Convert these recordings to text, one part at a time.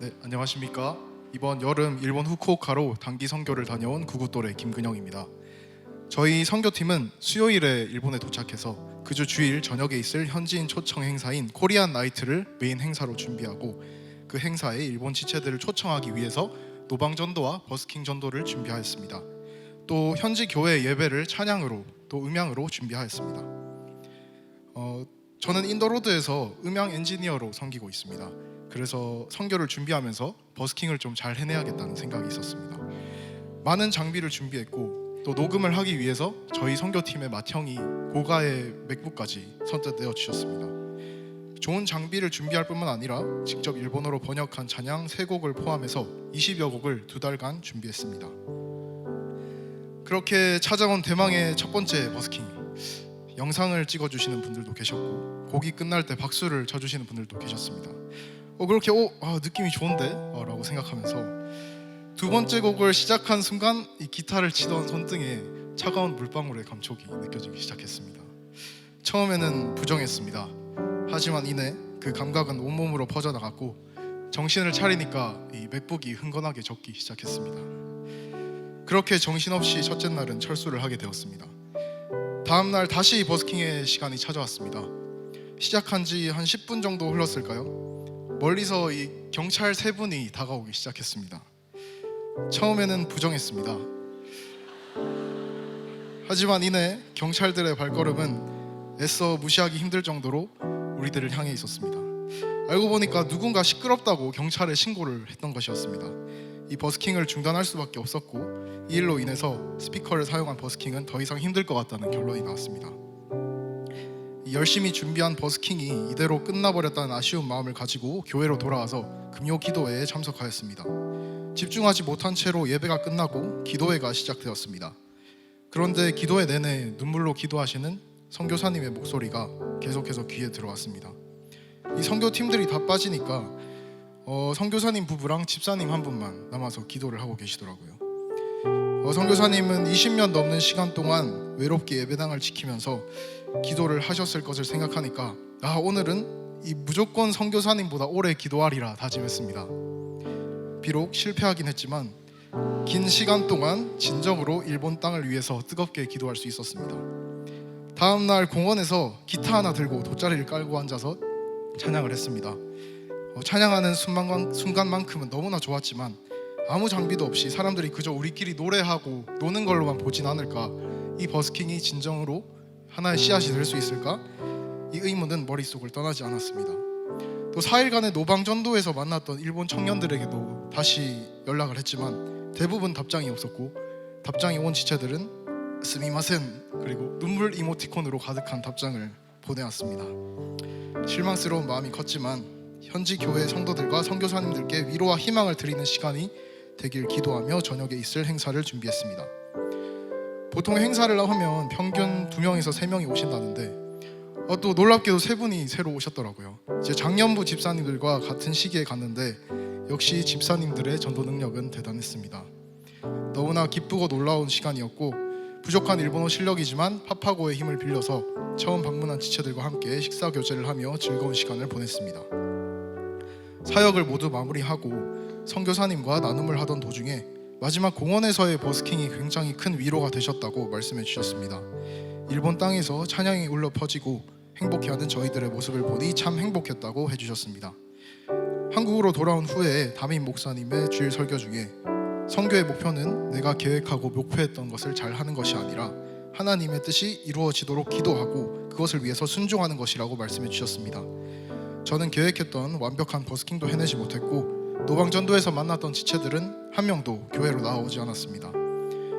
네, 안녕하십니까. 이번 여름 일본 후쿠오카로 단기 선교를 다녀온 구구또래 김근영입니다. 저희 선교팀은 수요일에 일본에 도착해서 그 주 주일 저녁에 있을 현지인 초청 행사인 코리안 나이트를 메인 행사로 준비하고, 그 행사에 일본 지체들을 초청하기 위해서 노방전도와 버스킹 전도를 준비하였습니다. 또 현지 교회 예배를 찬양으로 또 음향으로 준비하였습니다. 저는 인더로드에서 음향 엔지니어로 섬기고 있습니다. 그래서 선교를 준비하면서 버스킹을 좀 잘 해내야겠다는 생각이 있었습니다. 많은 장비를 준비했고, 또 녹음을 하기 위해서 저희 선교팀의 맏형이 고가의 맥북까지 선뜻내어 주셨습니다. 좋은 장비를 준비할 뿐만 아니라 직접 일본어로 번역한 찬양 3곡을 포함해서 20여 곡을 2달간 준비했습니다. 그렇게 찾아온 대망의 첫 번째 버스킹, 영상을 찍어주시는 분들도 계셨고 곡이 끝날 때 박수를 쳐주시는 분들도 계셨습니다. 그렇게 느낌이 좋은데? 라고 생각하면서 두 번째 곡을 시작한 순간 이 기타를 치던 손등에 차가운 물방울의 감촉이 느껴지기 시작했습니다. 처음에는 부정했습니다. 하지만 이내 그 감각은 온몸으로 퍼져나갔고, 정신을 차리니까 이 맥북이 흥건하게 적기 시작했습니다. 그렇게 정신없이 첫째 날은 철수를 하게 되었습니다. 다음 날 다시 버스킹의 시간이 찾아왔습니다. 시작한 지 한 10분 정도 흘렀을까요? 멀리서 이 경찰 3분이 다가오기 시작했습니다. 처음에는 부정했습니다. 하지만 이내 경찰들의 발걸음은 애써 무시하기 힘들 정도로 우리들을 향해 있었습니다. 알고 보니까 누군가 시끄럽다고 경찰에 신고를 했던 것이었습니다. 이 버스킹을 중단할 수밖에 없었고, 이 일로 인해서 스피커를 사용한 버스킹은 더 이상 힘들 것 같다는 결론이 나왔습니다. 열심히 준비한 버스킹이 이대로 끝나버렸다는 아쉬운 마음을 가지고 교회로 돌아와서 금요 기도회에 참석하였습니다. 집중하지 못한 채로 예배가 끝나고 기도회가 시작되었습니다. 그런데 기도회 내내 눈물로 기도하시는 선교사님의 목소리가 계속해서 귀에 들어왔습니다. 이 선교팀들이 다 빠지니까 선교사님 부부랑 집사님 한 분만 남아서 기도를 하고 계시더라고요. 선교사님은 20년 넘는 시간 동안 외롭게 예배당을 지키면서 기도를 하셨을 것을 생각하니까 오늘은 이 무조건 선교사님보다 오래 기도하리라 다짐했습니다. 비록 실패하긴 했지만 긴 시간 동안 진정으로 일본 땅을 위해서 뜨겁게 기도할 수 있었습니다. 다음 날 공원에서 기타 하나 들고 돗자리를 깔고 앉아서 찬양을 했습니다. 찬양하는 순간만큼은 너무나 좋았지만 아무 장비도 없이 사람들이 그저 우리끼리 노래하고 노는 걸로만 보진 않을까, 이 버스킹이 진정으로 하나의 씨앗이 될 수 있을까, 이 의문은 머릿속을 떠나지 않았습니다. 또 4일간의 노방전도에서 만났던 일본 청년들에게도 다시 연락을 했지만 대부분 답장이 없었고, 답장이 온 지체들은 스미마센 그리고 눈물 이모티콘으로 가득한 답장을 보내왔습니다. 실망스러운 마음이 컸지만 현지 교회 성도들과 선교사님들께 위로와 희망을 드리는 시간이 되길 기도하며 저녁에 있을 행사를 준비했습니다. 보통 행사를 하면 평균 2명에서 3명이 오신다는데 또 놀랍게도 3분이 새로 오셨더라고요. 이제 작년부 집사님들과 같은 시기에 갔는데 역시 집사님들의 전도 능력은 대단했습니다. 너무나 기쁘고 놀라운 시간이었고, 부족한 일본어 실력이지만 파파고의 힘을 빌려서 처음 방문한 지체들과 함께 식사 교제를 하며 즐거운 시간을 보냈습니다. 사역을 모두 마무리하고 선교사님과 나눔을 하던 도중에 마지막 공원에서의 버스킹이 굉장히 큰 위로가 되셨다고 말씀해 주셨습니다. 일본 땅에서 찬양이 울려 퍼지고 행복해하는 저희들의 모습을 보니 참 행복했다고 해주셨습니다. 한국으로 돌아온 후에 담임 목사님의 주일 설교 중에 선교의 목표는 내가 계획하고 목표했던 것을 잘 하는 것이 아니라 하나님의 뜻이 이루어지도록 기도하고 그것을 위해서 순종하는 것이라고 말씀해 주셨습니다. 저는 계획했던 완벽한 버스킹도 해내지 못했고, 노방전도에서 만났던 지체들은 한 명도 교회로 나오지 않았습니다.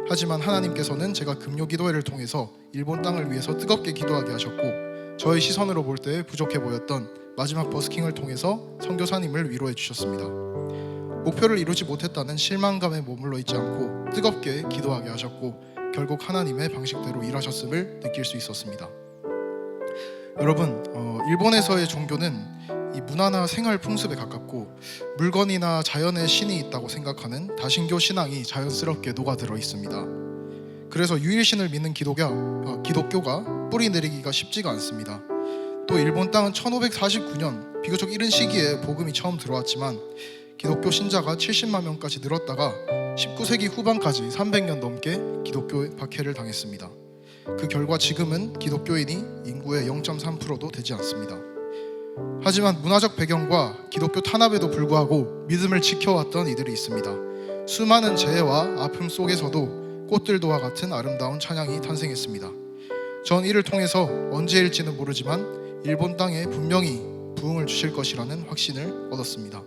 하지만 하나님께서는 제가 금요 기도회를 통해서 일본 땅을 위해서 뜨겁게 기도하게 하셨고, 저의 시선으로 볼 때 부족해 보였던 마지막 버스킹을 통해서 선교사님을 위로해 주셨습니다. 목표를 이루지 못했다는 실망감에 머물러 있지 않고 뜨겁게 기도하게 하셨고, 결국 하나님의 방식대로 일하셨음을 느낄 수 있었습니다. 여러분, 일본에서의 종교는 이 문화나 생활 풍습에 가깝고 물건이나 자연의 신이 있다고 생각하는 다신교 신앙이 자연스럽게 녹아들어 있습니다. 그래서 유일신을 믿는 기독교가 뿌리 내리기가 쉽지가 않습니다. 또 일본 땅은 1549년 비교적 이른 시기에 복음이 처음 들어왔지만 기독교 신자가 70만 명까지 늘었다가 19세기 후반까지 300년 넘게 기독교 박해를 당했습니다. 그 결과 지금은 기독교인이 인구의 0.3%도 되지 않습니다. 하지만 문화적 배경과 기독교 탄압에도 불구하고 믿음을 지켜왔던 이들이 있습니다. 수많은 재해와 아픔 속에서도 꽃들도와 같은 아름다운 찬양이 탄생했습니다. 전 이를 통해서 언제일지는 모르지만 일본 땅에 분명히 부흥을 주실 것이라는 확신을 얻었습니다.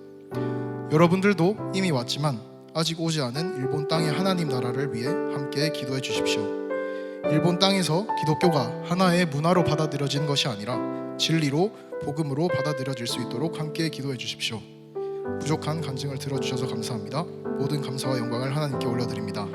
여러분들도 이미 왔지만 아직 오지 않은 일본 땅의 하나님 나라를 위해 함께 기도해 주십시오. 일본 땅에서 기독교가 하나의 문화로 받아들여지는 것이 아니라 진리로 복음으로 받아들여질 수 있도록 함께 기도해 주십시오. 부족한 간증을 들어주셔서 감사합니다. 모든 감사와 영광을 하나님께 올려드립니다.